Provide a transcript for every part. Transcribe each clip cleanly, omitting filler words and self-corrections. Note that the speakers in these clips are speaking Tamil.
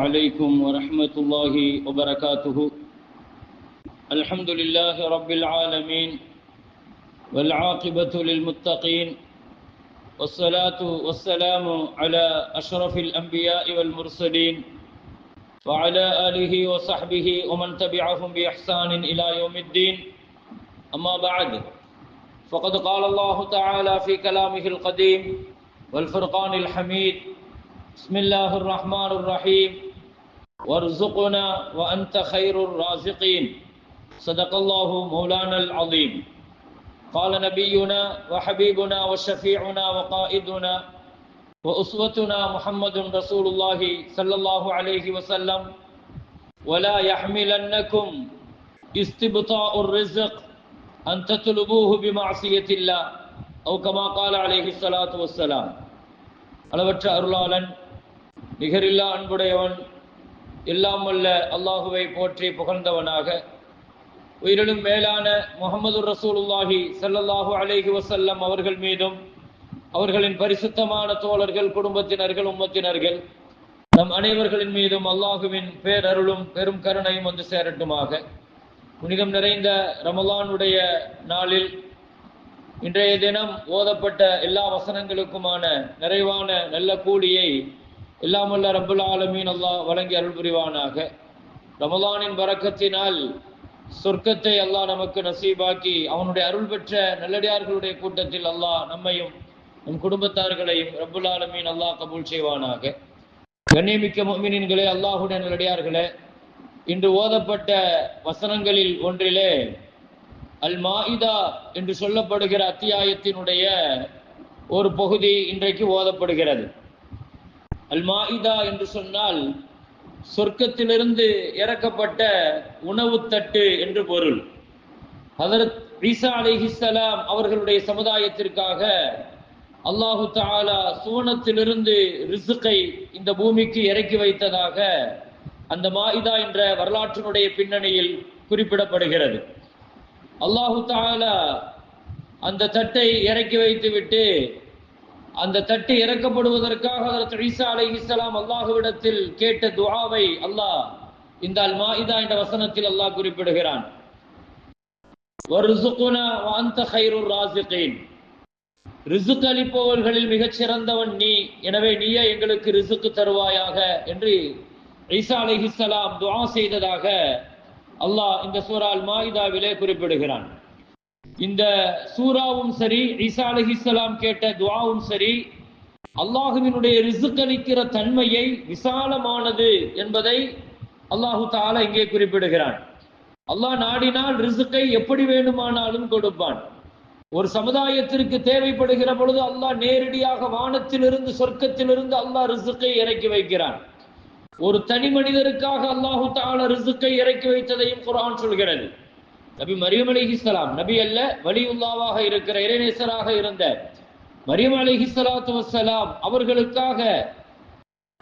عليكم ورحمة الله وبركاته. الحمد لله رب العالمين والعاقبة للمتقين والصلاة والسلام على أشرف الأنبياء والمرسلين وعلى آله وصحبه ومن تبعهم بإحسان إلى يوم الدين. أما بعد، فقد قال الله تعالى في كلامه القديم والفرقان الحميد: بسم الله الرحمن الرحيم وارزقنا وأنت خير الرازقين. صدق الله مولانا العظيم. قال نبينا وحبيبنا وشفيعنا وقائدنا وأسوتنا محمد رسول الله صلى الله عليه وسلم: ولا يحملنكم استبطاء الرزق أن تطلبوه بمعصية الله، أو كما قال عليه الصلاة والسلام. அளவற்ற அருளாளன், நிகரில்லா அன்புடையவன், எல்லாம் வல்ல அல்லாஹுவை போற்றி புகழ்ந்தவனாக, உயிரிலும் மேலான முஹம்மது ரசூலுல்லாஹி ஸல்லல்லாஹு அலைஹி வஸல்லம் அவர்கள் மீதும் அவர்களின் பரிசுத்தமான தோழர்கள், குடும்பத்தினர்கள், உம்மத்தினர்கள், நம் அனைவர்களின் மீதும் அல்லாஹுவின் பேரருளும் பெரும் கருணையும் வந்து சேரட்டுமாக. புனிதம் நிறைந்த ரமலானுடைய நாளில் இன்றைய தினம் ஓதப்பட்ட எல்லா வசனங்களுக்குமான நிறைவான நல்ல கூலியை எல்லாம் வல்ல ரப்புல் ஆலமீன் அல்லாஹ் வழங்கி அருள் புரிவானாக. ரமலானின் பரக்கத்தினால் சொர்க்கத்தை அல்லாஹ் நமக்கு நசீபாக்கி அவனுடைய அருள் பெற்ற நல்லடியார்களுடைய கூட்டத்தில் அல்லாஹ் நம்மையும் நம் குடும்பத்தார்களையும் ரப்புல் ஆலமீன் அல்லாஹ் கபூல் செய்வானாக. கண்ணியமிக்க முஃமினீன்களே, அல்லாஹுடைய நல்லடியார்களே, இன்று ஓதப்பட்ட வசனங்களில் ஒன்றிலே அல் மாஇதா என்று சொல்லப்படுகிற அத்தியாயத்தினுடைய ஒரு பகுதி இன்றைக்கு ஓதப்படுகிறது. அல் மாஇதா என்று சொன்னால் சொர்க்கத்திலிருந்து இறக்கப்பட்ட உணவு தட்டு என்று பொருள். ஹதரத் ஈசா அலைஹிஸ்ஸலாம் அவர்களுடைய சமுதாயத்திற்காக அல்லாஹு தஆலா சுவனத்திலிருந்து ரிஸ்கை இந்த பூமிக்கு இறக்கி வைத்ததாக அந்த மாஇதா என்ற வரலாற்றினுடைய பின்னணியில் குறிப்பிடப்படுகிறது. அல்லாஹு தஆலா அந்த தட்டை இறக்கி வைத்துவிட்டு அந்த தட்டு இறக்கப்படுவதற்காக ஹதரத் ஈசா அலைஹிஸ்ஸலாம் அல்லாஹ்விடத்தில் கேட்ட துஆவை அல்லாஹ் இந்த அல் மாஇதா என்ற வசனத்தில் அல்லாஹ் குறிப்பிடுகிறான். வர்ஸுக்னா வ அன்த கைருர் ராஸிகீன். ரிஸ்க் அளிப்பவர்களில் மிகச் சிறந்தவன் நீ, எனவே நீயே எங்களுக்கு ரிஸ்க் தருவாயாக என்று ஈசா அலைஹிஸ்ஸலாம் துஆ செய்ததாக அல்லாஹ் இந்த சூரா அல் மாஇதாவிலே குறிப்பிடுகிறான். இந்த சூராவும் சரி, ஈசா அலைஹிஸ்ஸலாம் கேட்ட துஆவும் சரி, அல்லாஹுவினுடைய ரிஸ்க் அளிக்கிற தன்மையை விசாலமானது என்பதை அல்லாஹு தஆலா இங்கே குறிப்பிடுகிறான். அல்லாஹ் நாடினால் ரிஸ்கை எப்படி வேண்டுமானாலும் கொடுப்பான். ஒரு சமுதாயத்திற்கு தேவைப்படுகிற பொழுது அல்லாஹ் நேரடியாக வானத்திலிருந்து சொர்க்கத்திலிருந்து அல்லாஹ் ரிஸ்கை இறக்கி வைக்கிறான். ஒரு தனி மனிதருக்காக அல்லாஹு தஆலா ரிஸ்கை இறக்கி வைத்ததையும் குர்ஆன் சொல்கிறது. நபி மரியம் அலைஹிஸ்ஸலாம், நபி அல்ல, வலியுல்லாவாக இருக்கிற இறைநேசராக இருந்த மரியம் அலைஹிஸ்ஸலாத்து வஸ்ஸலாம் அவர்களுக்காக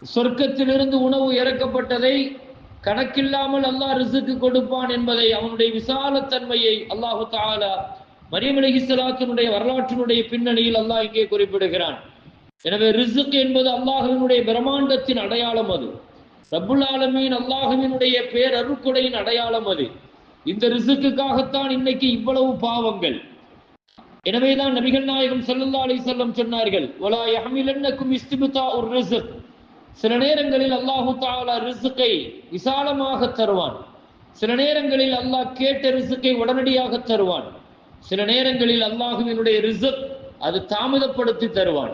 சொர்க்கத்திலிருந்து உணவு இறக்கப்பட்டதை கணக்கில்லாமல் அல்லாஹ் ரிஸ்க் கொடுப்பான் என்பதை, அவனுடைய விசாலத்தன்மையை அல்லாஹு தஆலா மரியம் அலைஹிஸ்ஸலாத்தினுடைய வரலாற்றினுடைய பின்னணியில் அல்லாஹ் இங்கே குறிப்பிடுகிறான். எனவே ரிஸ்க் என்பது அல்லாஹ்வினுடைய பிரம்மாண்டத்தின் அடையாளம். அது ரப்புல் ஆலமீன் அல்லாஹ்வினுடைய பேரருட்கொடையின் அடையாளம். அது இந்த ரிஸ்க்குக்காகத்தான் இன்னைக்கு இவ்வளவு பாவங்கள். எனவேதான் நபிகள் நாயகம் ஸல்லல்லாஹு அலைஹி வஸல்லம் சொன்னார்கள், வலா யஹ்மிலன்னக்கும் இஸ்திப்தாஉர் ரிஸ்க். சில நேரங்களில் அல்லாஹு தஆலா ரிஸ்கை விசாலமாக தருவான். சில நேரங்களில் அல்லாஹ் கேட்ட ரிஸ்கை உடனடியாக தருவான். சில நேரங்களில் அல்லாஹ்வினுடைய ரிஸ்க் அது தாமதப்படுத்தி தருவான்.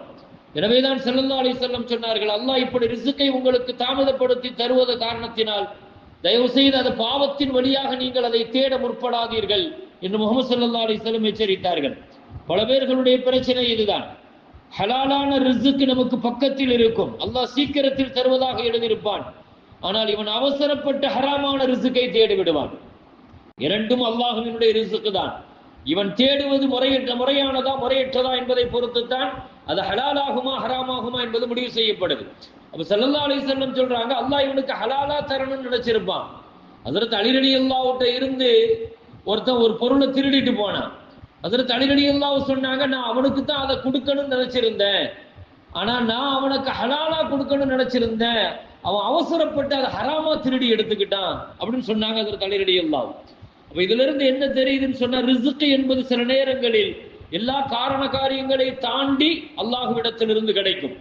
எனவேதான் ஸல்லல்லாஹு அலைஹி வஸல்லம் சொன்னார்கள், அல்லாஹ் இப்படி ரிஸ்கை உங்களுக்கு தாமதப்படுத்தி தருவது காரணத்தினால் தயவு செய்து அது பாவத்தின் வழியாக நீங்கள் அதை தேட முற்படாதீர்கள் என்று முஹம்மது ஸல்லல்லாஹு அலைஹி வஸல்லம் எச்சரித்தார்கள். பல பேர்களுடைய பிரச்சனை இதுதான். ஹலாலான ரிஸ்க் நமக்கு பக்கத்தில் இருக்கும், அல்லாஹ் சீக்கிரத்தில் தருவதாக எழுதியிருப்பான். ஆனால் இவன் அவசரப்பட்டு ஹராமான ரிஸ்கை தேடி விடுவான். இரண்டும் அல்லாஹ்வினுடைய ரிஸ்க் தான். இவன் தேடுவது முறையானதா முறையற்றதா என்பதை பொறுத்துத்தான் அது ஹலாலாகுமா ஹராமாகுமா என்பது முடிவு செய்யப்படுது. அப்ப ஸல்லல்லாஹு அலைஹி வஸல்லம் சொல்றாங்க, அல்லாஹ் இவனுக்கு ஹலாலா தரணும்னு நினைச்சிருப்பான். ஹஜ்ரத் அலி ரலியல்லாஹு அன்ஹு இருந்து ஒருத்தன் ஒரு பொருளை திருடிட்டு போனான். ஹஜ்ரத் அலி ரலியல்லாஹு அன்ஹு சொன்னாங்க, நான் அவனுக்கு தான் அதை கொடுக்கணும்னு நினைச்சிருந்தேன், ஆனா நான் அவனுக்கு ஹலாலா கொடுக்கணும்னு நினைச்சிருந்தேன், அவன் அவசரப்பட்டு அதை ஹராமா திருடி எடுத்துக்கிட்டான் அப்படின்னு சொன்னாங்க. அதில் தலையடி எல்லாம். அப்ப இதுல இருந்து என்ன தெரியுதுன்னு சொன்னா, ரிஸ்க் என்பது சில நேரங்களில் எல்லா காரண காரியங்களை தாண்டி அல்லாஹ்விடத்திலிருந்து கிடைக்கும்.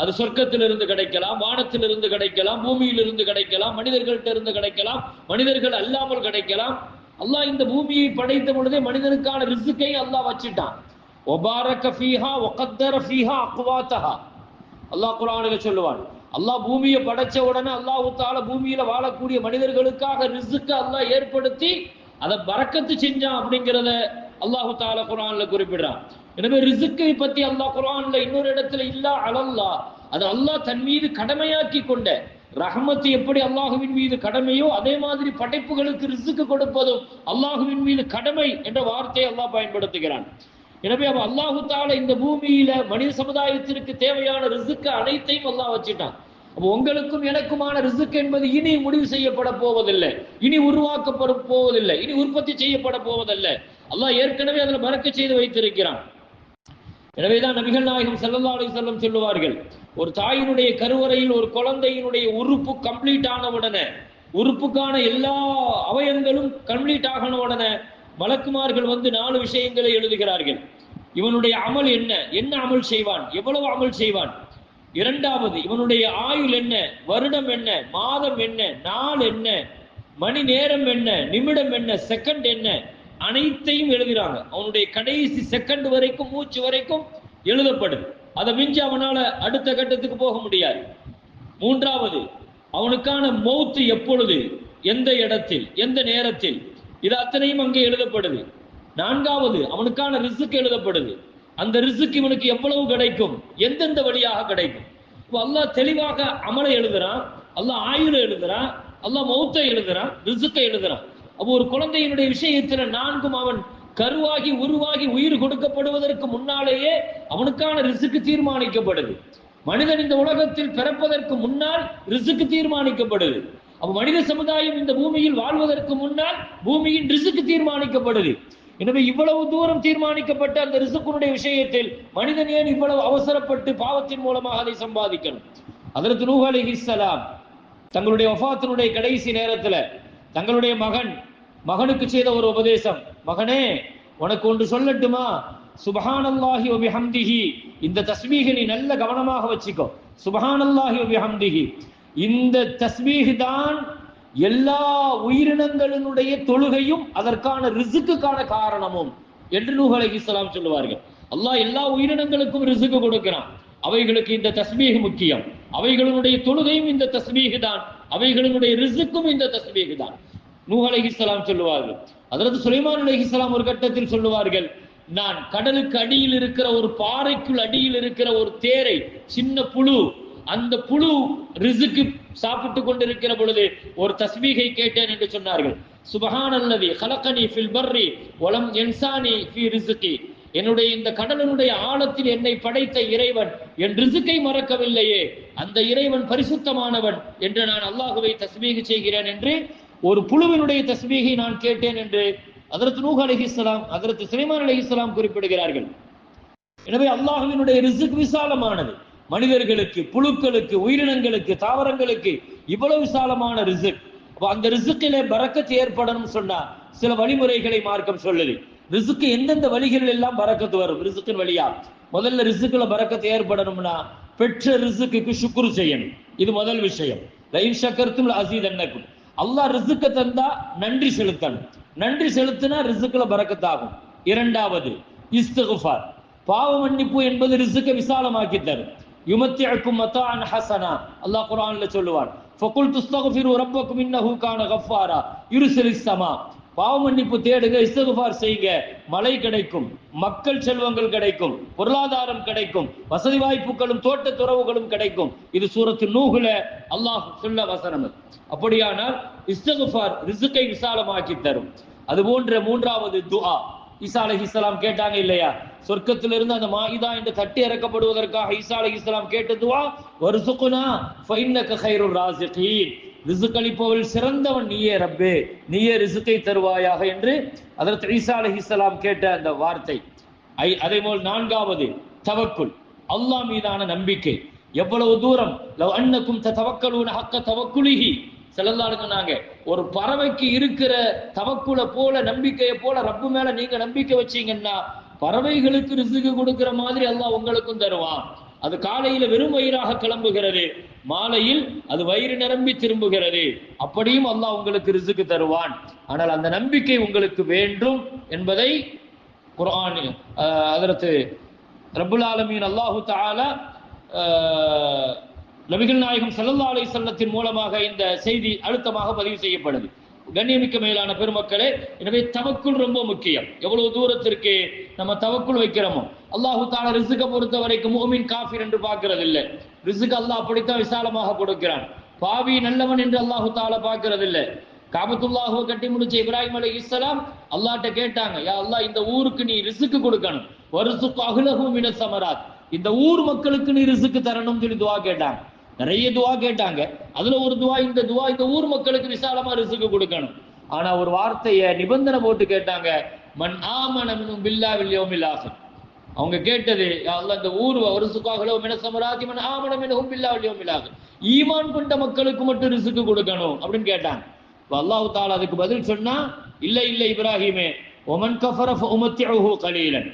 அது சொர்க்கத்திலிருந்து கிடைக்கலாம், வானத்திலிருந்து கிடைக்கலாம், பூமியிலிருந்து கிடைக்கலாம், மனிதர்கள்ட்ட இருந்து கிடைக்கலாம், மனிதர்கள் அல்லாமல் கிடைக்கலாம். அல்லாஹ் இந்த பூமியை படைத்த பொழுதே மனிதனுக்கான ரிஸ்கை அல்லாஹ் வச்சிட்டான். ஒபாரக ஃபீஹா வகத்தர ஃபீஹா அக்வாத்தஹா. அல்லாஹ் குர்ஆனில சொல்லுவான், அல்லாஹ் பூமியை படைச்ச உடனே அல்லாஹ் தஆலா பூமியில வாழக்கூடிய மனிதர்களுக்காக ரிஸ்கை அல்லாஹ் ஏற்படுத்தி அதை பரக்கத்து செஞ்சான் அப்படிங்கிறத அல்லாஹ் தஆலா குர்ஆன்ல குறிப்பிடுறான். எனவே ரிஸ்கை பத்தி அல்லாஹ் குர்ஆன்ல இன்னொரு இடத்துல இல்லா அலல்லாஹ், அது அல்லாஹ் தன் மீது கடமையாக்கி கொண்ட ரஹ்மத் எப்படி அல்லாஹுவின் மீது கடமையோ அதே மாதிரி படைப்புகளுக்கு ரிஸ்க் கொடுப்பதும் அல்லாஹுவின் மீது கடமை என்ற வார்த்தையை அல்லாஹ் பயன்படுத்துகிறான். எனவே அவன் அல்லாஹு தஆலா இந்த பூமியில மனித சமுதாயத்திற்கு தேவையான ரிஸ்க் அனைத்தையும் அல்லாஹ் வச்சிட்டான். அப்போ உங்களுக்கும் எனக்குமான ரிஸ்க் என்பது இனி முடிவு செய்யப்பட போவதில்லை, இனி உருவாக்கப்பட போவதில்லை, இனி உற்பத்தி செய்யப்பட போவதில்லை. அல்லாஹ் ஏற்கனவே அதுல பறக்கச் செய்து வைத்திருக்கிறான். எனவேதான் நபிகள் நாயகம் ஸல்லல்லாஹு அலைஹி வஸல்லம் சொல்லுவார்கள், ஒரு தாயினுடைய கருவறையில் ஒரு குழந்தையினுடைய உறுப்பு கம்ப்ளீட் ஆன உடனே, உறுப்புக்கான எல்லா அவயங்களும் கம்ப்ளீட் ஆகன உடனே மலக்குமார்கள் வந்து 4 விஷயங்களை எழுதுகிறார்கள். இவனுடைய அமல் என்ன, என்ன அமல் செய்வான், எவ்வளவு அமல் செய்வான். இரண்டாவது, இவனுடைய ஆயுள் என்ன, வருடம் என்ன, மாதம் என்ன, நாள் என்ன, மணி நேரம் என்ன, நிமிடம் என்ன, செகண்ட் என்ன, அனைத்தையும் எழுதுறாங்க. அவனுடைய கடைசி செகண்ட் வரைக்கும், மூச்சு வரைக்கும் எழுதப்படுது. அதை மிஞ்சி அவனால அடுத்த கட்டத்துக்கு போக முடியாது. மூன்றாவது, அவனுக்கான மௌத்து எப்பொழுது, எந்த இடத்தில், எந்த நேரத்தில், இது அத்தனையும் அங்கே எழுதப்படுது. நான்காவது, அவனுக்கான ரிஸ்க் எழுதப்படுது. அந்த ரிஸ்க் இவனுக்கு எவ்வளவு கிடைக்கும், எந்தெந்த வழியாக கிடைக்கும். அல்லாஹ் தெளிவாக அமலை எழுதுறான், அல்லாஹ் ஆயுளை எழுதுறான், அல்லாஹ் மௌத்தை எழுதுறான், ரிஸ்கை எழுதுறான். அப்போ ஒரு குழந்தையினுடைய விஷயத்துல 4ம் அவன் கருவாகி உருவாகி உயிர் கொடுக்கப்படுவதற்கு முன்னாலேயே அவனுக்கான ரிஸ்க் தீர்மானிக்கப்படுது. மனிதன் இந்த உலகத்தில் பிறப்பதற்கு முன்னால் ரிஸ்க் தீர்மானிக்கப்படுது. அப்ப மனித சமுதாயம் இந்த பூமியில் வாழ்வதற்கு முன்னால் பூமியின் ரிஸ்க் தீர்மானிக்கப்படுது. எனவே இவ்வளவு தூரம் தீர்மானிக்கப்பட்ட அந்த ரிஸ்குனுடைய விஷயத்தில் மனிதன் ஏன் இவ்வளவு அவசரப்பட்டு பாவத்தின் மூலமாக அதை சம்பாதிக்கணும்? ஹஜ்ரத் நூஹ் அலைஹிஸ்ஸலாம் தங்களுடைய வஃபாத்தினுடைய கடைசி நேரத்துல தங்களுடைய மகனுக்கு செய்த ஒரு உபதேசம், மகனே உனக்கு ஒன்று சொல்லட்டுமா, சுப்ஹானல்லாஹி வ பிஹம்திஹி, இந்த தஸ்பீஹை நீ நல்ல கவனமாக வச்சுக்கோ. சுப்ஹானல்லாஹி வ பிஹம்திஹி, இந்த தஸ்பீஹ் தான் எல்லா உயிரினங்களினுடைய தொழுகையும் அதற்கான ரிஸ்க்குக்கான காரணமும் என்று நூஹ் அலைஹிஸ்ஸலாம் சொல்லுவார்கள். அல்லாஹ் எல்லா உயிரினங்களுக்கும் ரிஸ்க் கொடுக்கிறான். அவைகளுக்கு இந்த தஸ்பீஹ் முக்கியம், அவைகளுடைய தொழுகையும் இந்த தஸ்பீஹ் தான், அவைகளுடைய ரிஸ்க்கும் இந்த தஸ்பீஹ் தான். நூஹ் அலைஹிஸ்ஸலாம் சொல்லுவார்கள். ஹஜ்ரத் சுலைமான் அலைஹிஸ்ஸலாம் ஒரு கட்டத்தில் சொல்லுவார்கள், நான் கடலுக்கு அடியில் இருக்கிற ஒரு பாறைக்குள் அடியில் இருக்கிற ஒரு தேரை, சின்ன புழு, அந்த புழு ரிஸ்க் சாப்பிட்டு கொண்டிருக்கிற பொழுது ஒரு தஸ்பீஹை கேட்டேன் என்று சொன்னார்கள். சுப்ஹானல்லதி ஹலகனி ஃபில் பர்ரி வலம் யன்சானி ஃபீ ரிஸ்கி, என்னுடைய இந்த கடலினுடைய ஆழத்தில் என்னை படைத்த இறைவன் என் ரிஸ்கை மறக்கவில்லையே, அந்த இறைவன் பரிசுத்தமானவன் என்று நான் அல்லாஹுவை தஸ்பீஹ் செய்கிறேன் என்று ஒரு புழுவினுடைய தஸ்பீஹை நான் கேட்டேன் என்று ஹஜ்ரத் நூஹ் அலைஹிஸ்ஸலாம் ஹஜ்ரத் சுலைமான் அலைஹிஸ்ஸலாம் குறிப்பிடுகிறார்கள். எனவே அல்லாஹ்வினுடைய ரிஸ்க் விசாலமானது. மனிதர்களுக்கு, புழுக்களுக்கு, உயிரினங்களுக்கு, தாவரங்களுக்கு இவ்வளவு விசாலமான ரிஸ்க். அந்த ரிஸ்கிலே பரக்கத் ஏற்படணும் சொன்னா சில வழிமுறைகளை மார்க்கம் சொல்லுது. ரிஸ்க் எந்தெந்த வழிகளில் எல்லாம் பரக்கத்து வரும், ரிஸ்கின் வழியா. முதல்ல ரிஸ்க்ல பரக்கத்து ஏற்படணும்னா பெற்ற ரிஸ்க்கு சுக்ரு செய்யணும். இது முதல் விஷயம். லைன் ஷக்கர்தும் லஅஸீதன்னக்கும், அல்லாஹ் ரிஸ்க் தந்தா நன்றி செலுத்தணும். நன்றி செலுத்தினா ரிஸ்க்ல பரக்கத் ஆகும். இரண்டாவது இஸ்திக்ஃபார், பாவ மன்னிப்பு என்பது ரிஸ்கை விசாலமாக்கி தரும். யுமத்திஅக்கும் மத்ஆன் ஹஸனா, அல்லாஹ் குர்ஆன்ல சொல்லுவான், ஃபகுல் துஸ்தக்ஃபிரு ரப்பக்கும் இன்னஹு கான கஃபாரா யுர்சிலிஸ் ஸமா, பாவ மன்னிப்பு தேடுங்க, இஸ்திக்ஃபார் செய்யுங்க, மழை கிடைக்கும், மக்கள் செல்வங்கள் கிடைக்கும், பொருளாதாரம் கிடைக்கும், வசதி வாய்ப்புகளும் தோட்ட துறவுகளும் கிடைக்கும். இது சூரத்து நூஹ்ல அல்லாஹ் சொல்ல வசனம். அப்படியானால் இஸ்திக்ஃபார் ரிஸ்கை விசாலமாக்கி தரும். அதுபோன்ற மூன்றாவது துஆ. ஈசா அலைஹிஸ்ஸலாம் கேட்டாங்க இல்லையா, சொர்க்கத்திலிருந்து அந்த மாயிதா என்று தட்டி இறக்கப்படுவதற்காக ஈசா அலைஹிஸ்ஸலாம் கேட்ட துஆ, வர்சுக்னா ஃபஇன்னக கைருர் ராஸிகீன், ரிஸ்க் அளிப்பவள் சிறந்தவன் நீயே ரப்பே, நீயே ரிஸ்கை தருவாயாக என்று ஹஜ்ரத் ஈசா அலைஹிஸ்ஸலாம் கேட்ட அந்த வார்த்தை. அதே போல் நான்காவது தவக்குல், அல்லாஹ் மீதான நம்பிக்கை. எவ்வளவு தூரம் லவ் அன்னக்கும் தவக்கலூன ஹக்க தவக்குலிஹி ஸல்லல்லாஹு சொன்னாங்க. ஒரு பறவைக்கு இருக்கிற தவக்குல போல நம்பிக்கையை போல ரப்பு மேல நீங்க நம்பிக்கை வச்சீங்கன்னா பறவைகளுக்கு ரிசுக்கு கொடுக்கிற மாதிரி அல்லாஹ் உங்களுக்கும் தருவான். அது காலையில வெறும் வயிறாக கிளம்புகிறது, மாலையில் அது வயிறு நிரம்பி திரும்புகிறது. அப்படியும் அல்லாஹ் உங்களுக்கு ரிசுக்கு தருவான். ஆனால் அந்த நம்பிக்கை உங்களுக்கு வேண்டும் என்பதை குர்ஆன் ஹஜ்ரத் ரப்புல் ஆலமீன் அல்லாஹு தஆலா நபிகள் நாயகம் ஸல்லல்லாஹு அலைஹி வஸல்லத்தின் மூலமாக இந்த செய்தி அழுத்தமாக பதிவு செய்யப்படுது. கண்ணியமிக்க மேலான பெருமக்களே, எனவே தவக்குல் ரொம்ப முக்கியம். எவ்வளவு தூரத்திற்கு நம்ம தவக்குல் வைக்கிறோமோ, அல்லாஹு தஆலா ரிஸ்கை பொறுத்த வரைக்கும் முஃமின் காஃபிர் என்று பார்க்கிறது இல்லை. ரிஸ்க் அல்லாஹ் அப்படித்தான் விசாலமாக கொடுக்கிறான். பாவி நல்லவன் என்று அல்லாஹு தஆலா பார்க்கிறது இல்லை. காபத்துல்லாஹுவை கட்டி முடிச்ச இப்ராஹிம் அலைஹிஸ்ஸலாம் அல்லாஹ்ட்ட கேட்டாங்க, யா அல்லாஹ் இந்த ஊருக்கு நீ ரிஸ்க் கொடுக்கணும், வர்சுக் அஹ்லஹு மினஸ் ஸமராத், இந்த ஊர் மக்களுக்கு நீ ரிஸ்க் தரணும்னு சொல்லி துஆ கேட்டாங்க. நிறைய துஆ கேட்டாங்க. அதுல ஒரு துஆ இந்த ஊர் மக்களுக்கு விசாலமா ரிஸ்க் கொடுக்கணும். ஆனா ஒரு வார்த்தையை நிபந்தனை போட்டு கேட்டாங்க, மன் ஆமன மின்ஹும் பில்லாஹி வல் யௌமில் ஆகிர். அவங்க கேட்டது, யா அல்லாஹ் இந்த ஊர் வர்சுகாஹலோ மினஸ் ஸமராத்தி மன் ஆமன மின்ஹும் பில்லாஹி வல் யௌமில் ஆகிர், ஈமான் கொண்ட மக்களுக்கு மட்டும் ரிஸ்க் கொடுக்கணும் அப்படின்னு கேட்டாங்க. அல்லாஹ் தஆலா அதுக்கு பதில் சொன்னா, இல்ல இல்ல இப்ராஹிமே, ஒமன் கஃபர ஃபஉமத்திஉஹு கலீலன்,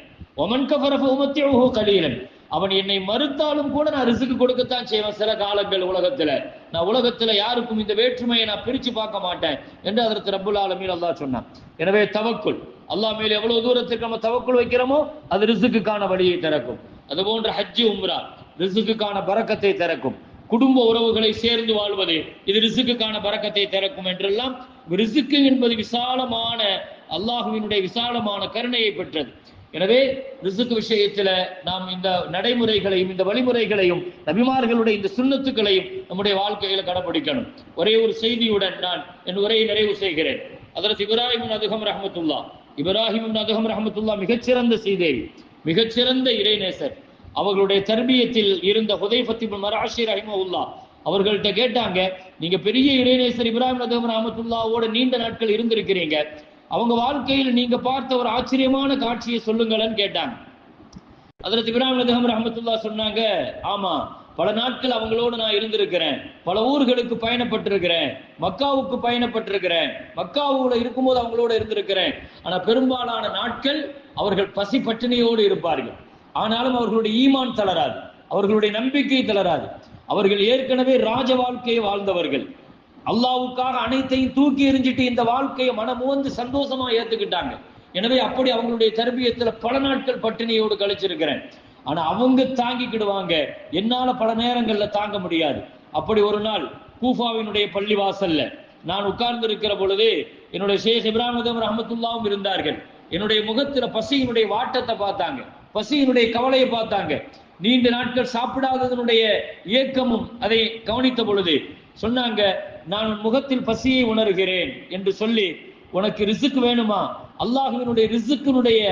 ஒமன் கஃபர ஃபஉமத்திஉஹு கலீலன், அவன் என்னை மறுத்தாலும் கூட நான் ரிஸ்க் கொடுக்கத்தான் செய்வேன் சில காலங்கள். நான் உலகத்துல யாருக்கும் இந்த வேற்றுமையை நான் பிரிச்சு பார்க்க மாட்டேன் என்று ஹஜ்ரத் ரப்புல் ஆலமீன் அல்லாஹ் சொன்னான். எனவே தவக்குல், அல்லாஹ் மேல எவ்வளவு தூரத்துக்கு நம்ம தவக்குல் வைக்கிறோமோ அது ரிஸ்க்குக்கான வழியை திறக்கும். அதுபோன்ற ஹஜ் உம்ரா ரிஸ்க்குக்கான பரக்கத்தை திறக்கும். குடும்ப உறவுகளை சேர்ந்து வாழ்வது இது ரிஸ்க்குக்கான பரக்கத்தை திறக்கும் என்றெல்லாம். ரிஸ்க் என்பது விசாலமான அல்லாஹ்வினுடைய விசாலமான கருணையை பெற்றது. எனவே ரிஸ்க் விஷயத்துல நாம் இந்த நடைமுறைகளையும் இந்த வழிமுறைகளையும் நபிமார்களுடைய இந்த சுன்னத்துக்களையும் நம்முடைய வாழ்க்கையில கடைபிடிக்கணும். ஒரே ஒரு செய்தியுடன் நான் என் உரையை நிறைவு செய்கிறேன். ஹஜ்ரத் இப்ராஹிம் அதுகம் ரஹ்மத்துல்லாஹ், இப்ராஹிம் அதுகம் ரஹ்மத்துல்லாஹ் மிகச்சிறந்த சீதேவி, மிகச்சிறந்த இறைநேசர். அவர்களுடைய தர்பியத்தில் இருந்த ஹுதைஃபத் இப்னு மர்ஆஷி ரஹிமஹுல்லாஹ் அவர்கள்ட்ட கேட்டாங்க, நீங்க பெரிய இறைநேசர் இப்ராஹிம் அதுகம் ரஹ்மத்துல்லாஹோட நீண்ட நாட்கள் இருந்திருக்கிறீங்க, அவங்க வாழ்க்கையில் நீங்க பார்த்த ஒரு ஆச்சரியமான காட்சியை சொல்லுங்களேன்னு கேட்டாங்க. ஹஜ்ரத் இப்ராஹிம் அதுகம் ரஹ்மத்துல்லாஹ் சொன்னாங்க, ஆமா பல நாட்கள் அவங்களோடு நான் இருந்திருக்கிறேன், பல ஊர்களுக்கு பயணப்பட்டிருக்கிறேன், மக்காவுக்கு பயணப்பட்டிருக்கிறேன், மக்காவுல இருக்கும்போது அவங்களோட இருந்திருக்கிறேன். ஆனா பெரும்பாலான நாட்கள் அவர்கள் பசி பட்டினியோடு இருப்பார்கள். ஆனாலும் அவர்களுடைய ஈமான் தளராது, அவர்களுடைய நம்பிக்கை தளராது. அவர்கள் ஏற்கனவே ராஜ வாழ்க்கையை வாழ்ந்தவர்கள். அல்லாஹ்வுக்காக அனைத்தையும் தூக்கி எறிஞ்சிட்டு இந்த வாழ்க்கையை மனமுவந்து சந்தோஷமா ஏத்துக்கிட்டாங்க. எனவே அப்படி அவங்களுடைய தர்பியத்துல பல நாட்கள் பட்டினியோடு கழிச்சிருக்கிறேன். ஆனா அவங்க தாங்கிக்கிடுவாங்க, என்னால பல நேரங்கள்ல தாங்க முடியாது. அப்படி ஒரு நாள் கூஃபாவினுடைய பள்ளி வாசல்ல நான் உட்கார்ந்து இருக்கிற பொழுது என்னுடைய ஷேக் இப்ராஹிம் அதுகம் ரஹ்மத்துல்லாஹும் இருந்தார்கள். என்னுடைய முகத்துல பசியினுடைய வாட்டத்தை பார்த்தாங்க, பசியினுடைய கவலையை பார்த்தாங்க. நீண்ட நாட்கள் சாப்பிடாததனுடைய ஏக்கமும் அதை கவனித்த பொழுது சொன்னாங்க, நான் முகத்தில் பசியை உணர்கிறேன் என்று சொல்லி, உனக்கு ரிஸ்க் வேணுமா, அல்லாஹ்வினுடைய ரிஸ்கினுடைய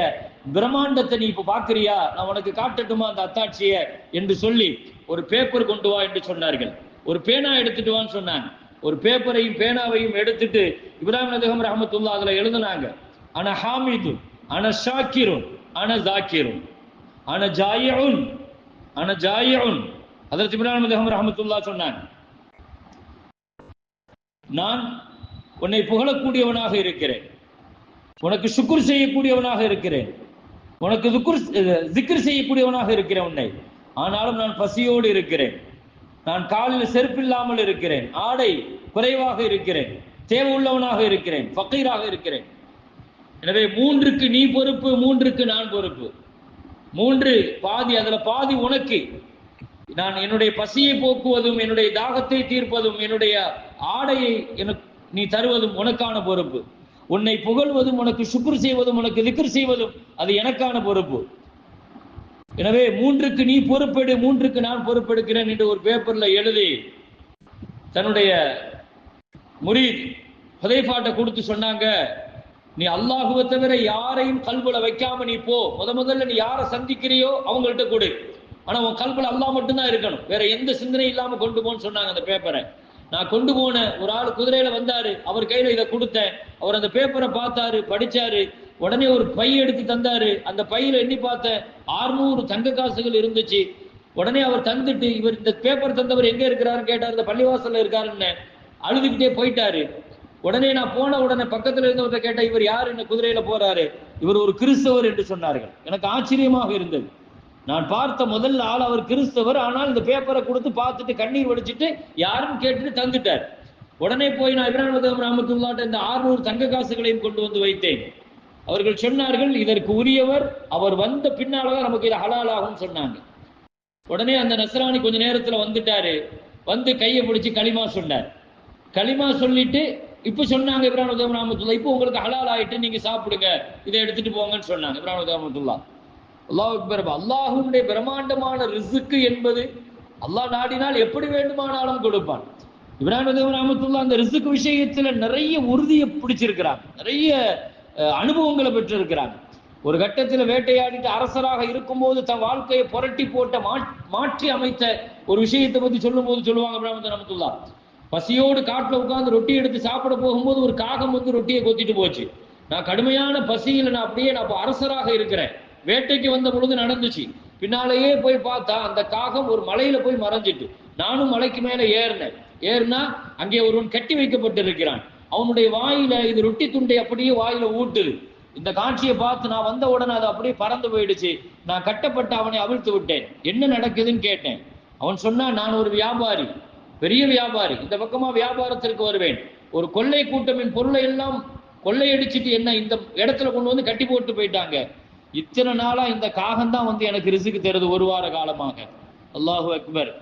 பிரம்மாண்டத்தை நீ இப்ப பாக்குறியா, நான் உனக்கு காட்டட்டுமா அந்த அத்தாட்சிய என்று சொல்லி ஒரு பேப்பர் கொண்டு வா என்று சொன்னார்கள். ஒரு பேனா எடுத்துட்டு வான்னு சொன்னாங்க. ஒரு பேப்பரையும் பேனாவையும் எடுத்துட்டு இப்ராஹிம் அதுகம் ரஹ்மத்துல்லாஹ் அதுல எழுதுனாங்க, அன ஹாமிதுன் அன ஷாக்கிருன் அன ஜாக்கிருன் அன ஜாயிஉன் அன ஜாயிஉன். ஹஜ்ரத் இப்ராஹிம் அதுகம் ரஹ்மத்துல்லாஹ் சொன்னாங்க, நான் உன்னை புகழக்கூடியவனாக இருக்கிறேன், உனக்கு சுக்குர் செய்யக்கூடியவனாக இருக்கிறேன், உனக்கு திக்ர் செய்யக்கூடியவனாக இருக்கிறேன் உன்னை. ஆனாலும் நான் பசியோடு இருக்கிறேன், நான் காலில் செருப்பில்லாமல் இருக்கிறேன், ஆடை குறைவாக இருக்கிறேன், தேவை உள்ளவனாக இருக்கிறேன், ஃபக்கீராக இருக்கிறேன். எனவே மூன்றுக்கு நீ பொறுப்பு, மூன்றுக்கு நான் பொறுப்பு. மூன்று பாதி, அதுல பாதி உனக்கு. நான் என்னுடைய பசியை போக்குவதும் என்னுடைய தாகத்தை தீர்ப்பதும் என்னுடைய ஆடையை எனக்கு நீ தருவதும் உனக்கான பொறுப்பு. உன்னை புகழ்வதும் உனக்கு சுக்ர் செய்வதும் உனக்கு திக்ர் செய்வதும் அது எனக்கான பொறுப்பு. எனவே மூன்றுக்கு நீ பொறுப்பெடு, மூன்றுக்கு நான் பொறுப்பெடுக்கிறேன் என்று ஒரு பேப்பர்ல எழுதி தன்னுடைய முரீத் ஹுதைஃபாட்ட கொடுத்து சொன்னாங்க, நீ அல்லாஹுவை தவிர யாரையும் கல்புல வைக்காம நீ போ, முதல்ல நீ யாரை சந்திக்கிறியோ அவங்கள்ட்ட கொடு, ஆனா உன் கல்புல அல்லாஹ் மட்டும்தான் இருக்கணும், வேற எந்த சிந்தனை இல்லாம கொண்டு போன்னு சொன்னாங்க. அந்த பேப்பரை நான் கொண்டு போனேன். ஒரு ஆள் குதிரையில வந்தாரு, அவர் கையில இதை கொடுத்தேன். அவர் அந்த பேப்பரை பார்த்தாரு, படிச்சாரு. உடனே ஒரு பை எடுத்து தந்தாரு. அந்த பையில எண்ணி பார்த்தேன், 600 தங்க காசுகள் இருந்துச்சு. உடனே அவர் தந்துட்டு, இவர் இந்த பேப்பர் தந்தவர் எங்க இருக்கிறாருன்னு கேட்டார். இந்த பள்ளிவாசல்ல இருக்காருன்னு அழுதுகிட்டே போயிட்டாரு. உடனே நான் போன உடனே பக்கத்துல இருந்தவர்கிட்ட கேட்ட, இவர் யார் இந்த குதிரையில போறாரு? இவர் ஒரு கிறிஸ்தவர் என்று சொன்னார்கள். எனக்கு ஆச்சரியமாக இருந்தது. நான் பார்த்த முதல் ஆள் அவர் கிறிஸ்தவர். ஆனால் இந்த பேப்பரை கொடுத்து பார்த்துட்டு கண்ணீர் வடிச்சிட்டு யாருன்னு கேட்டுட்டு தந்துட்டார். உடனே போய் நான் இப்ராஹிம் ரஹ்மத்துல்லாஹி இந்த 600 தங்க காசுகளையும் கொண்டு வந்து வைத்தேன். அவர்கள் சொன்னார்கள், இதற்கு உரியவர் அவர் வந்த பின்னால்தான் நமக்கு இது ஹலால் ஆகும் சொன்னாங்க. உடனே அந்த நஸ்ரானி கொஞ்ச நேரத்துல வந்துட்டாரு. வந்து கையை பிடிச்சி களிமா சொன்னார். களிமா சொல்லிட்டு இப்ப சொன்னாங்க இப்ராஹிம் ரஹ்மத்துல்லாஹி, இப்போ உங்களுக்கு ஹலால் ஆயிட்டு நீங்க சாப்பிடுங்க, இதை எடுத்துட்டு போங்கன்னு சொன்னாங்க இப்ராஹிம் ரஹ்மத்துல்லாஹி. அல்லாஹ் அக்பர். அல்லாஹ்வுடைய பிரம்மாண்டமான ரிஸ்க் என்பது அல்லாஹ் நாடினால் எப்படி வேண்டுமானாலும் கொடுப்பான். இப்ராஹிம் ரஹ்மத்துல்லாஹி அந்த ரிஸ்க் விஷயத்துல நிறைய உறுதியை பிடிச்சிருக்கிறாங்க, நிறைய அனுபவங்களை பெற்றிருக்கிறாங்க. ஒரு கட்டத்தில் வேட்டையாடிட்டு அரசராக இருக்கும்போது தன் வாழ்க்கையை புரட்டி போட்ட மாற்றி அமைத்த ஒரு விஷயத்தை பத்தி சொல்லும் போது சொல்லுவாங்க இப்ராஹிம் ரஹ்மத்துல்லாஹி, பசியோடு காட்டுல உட்கார்ந்து ரொட்டி எடுத்து சாப்பிட போகும்போது ஒரு காகம் வந்து ரொட்டியை கொத்திட்டு போச்சு. நான் கடுமையான பசியில் நான் அரசராக இருக்கிறேன். வேட்டைக்கு வந்த பொழுது நடந்துச்சு. பின்னாலேயே போய் பார்த்தா அந்த காகம் ஒரு மலையில போய் மறைஞ்சிட்டு, நானும் மலைக்கு மேல ஏறினா அங்கே ஒருவன் கட்டி வைக்கப்பட்டிருக்கிறான். அவனுடைய வாயில இது ரொட்டி துண்டை அப்படியே வாயில ஊட்டுது. இந்த காட்சியை பார்த்து நான் வந்த உடனே அது அப்படியே பறந்து போயிடுச்சு. நான் கட்டப்பட்டு அவனை அவிழ்த்து விட்டேன். என்ன நடக்குதுன்னு கேட்டேன். அவன் சொன்னான், நான் ஒரு வியாபாரி, பெரிய வியாபாரி, இந்த பக்கமா வியாபாரத்திற்கு வருவேன். ஒரு கொள்ளை கூட்டம் என் பொருளை எல்லாம் கொள்ளையடிச்சிட்டு என்ன இந்த இடத்துல கொண்டு வந்து கட்டி போட்டு போயிட்டாங்க. இத்தனை நாளா இந்த காகம்தான் வந்து எனக்கு ரிசுக்கு தருது, ஒரு வார காலமாக. அல்லாஹு அக்பர்.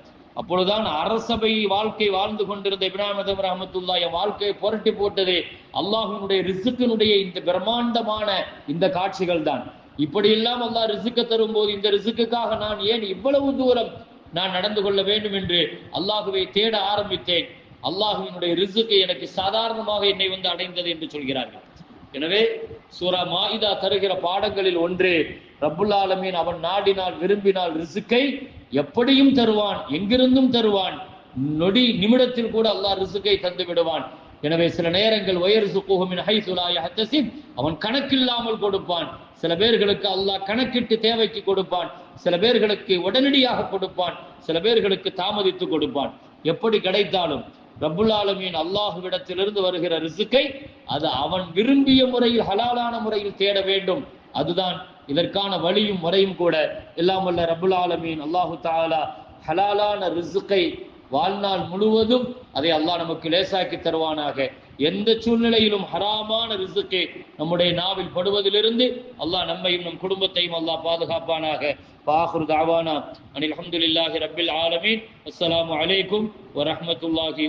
அப்பொழுதுதான் அரசபை வாழ்க்கை வாழ்ந்து கொண்டிருந்த இப்ராஹிம் ரஹ்மத்துல்லாஹி என் வாழ்க்கையை புரட்டி போட்டதே அல்லாஹ்வினுடைய ரிசுக்கினுடைய இந்த பிரம்மாண்டமான இந்த காட்சிகள் தான். இப்படியெல்லாம் அல்லாஹ் ரிசுக்க தரும் போது இந்த ரிசுக்குக்காக நான் ஏன் இவ்வளவு தூரம் நான் நடந்து கொள்ள வேண்டும் என்று அல்லாஹுவை தேட ஆரம்பித்தேன். அல்லாஹுவினுடைய ரிசுக்கு எனக்கு சாதாரணமாக என்னை வந்து அடைந்தது என்று சொல்கிறார்கள். எனவே சூரா மாயிதா தருகிற பாடங்களில் ஒன்று, ரப்புல் ஆலமீன் அவன் நாடினால் விரும்பினால் ரிசுக்கை எப்படியும் தருவான், எங்கிருந்தும் தருவான். நொடி நிமிடத்தில் கூட அல்லாஹ் ரிசுக்கை தந்து விடுவான். எனவே சில நேரங்கள் வயர்சுகுஹு மின் ஹைஸு லா யஹ்தஸிப், அவன் கணக்கில்லாமல் கொடுப்பான். சில பேர்களுக்கு அல்லாஹ் கணக்கிட்டு தேவைக்கு கொடுப்பான், சில பேர்களுக்கு உடனடியாக கொடுப்பான், சில பேர்களுக்கு தாமதித்து கொடுப்பான். எப்படி கிடைத்தாலும் ரப்புல் ஆலமீன் அல்லாஹ்விடத்திலிருந்து வருகிற ரிசுக்கை அது அவன் விரும்பிய முறையில் ஹலாலான முறையில் தேட வேண்டும். அதுதான் இதற்கான வழியும் முறையும் கூட. எல்லாம் வல்ல ரப்புல் ஆலமீன் அல்லாஹு தஆலா ஹலாலான ரிசுக்கை வாழ்நாள் முழுவதும் அதை அல்லாஹ் நமக்கு லேசாக்கி தருவானாக. எந்த சூழ்நிலையிலும் ஹராமான ரிசுக்கை நம்முடைய நாவில் படுவதிலிருந்து அல்லாஹ் நம்மையும் நம் குடும்பத்தையும் அல்லாஹ் பாதுகாப்பானாக. வாஹிரு தஅவானா அனில் ஹம்துலில்லாஹி ரப்பில் ஆலமீன். அஸ்ஸலாமு அலைக்கும் வரஹ்மத்துல்லாஹி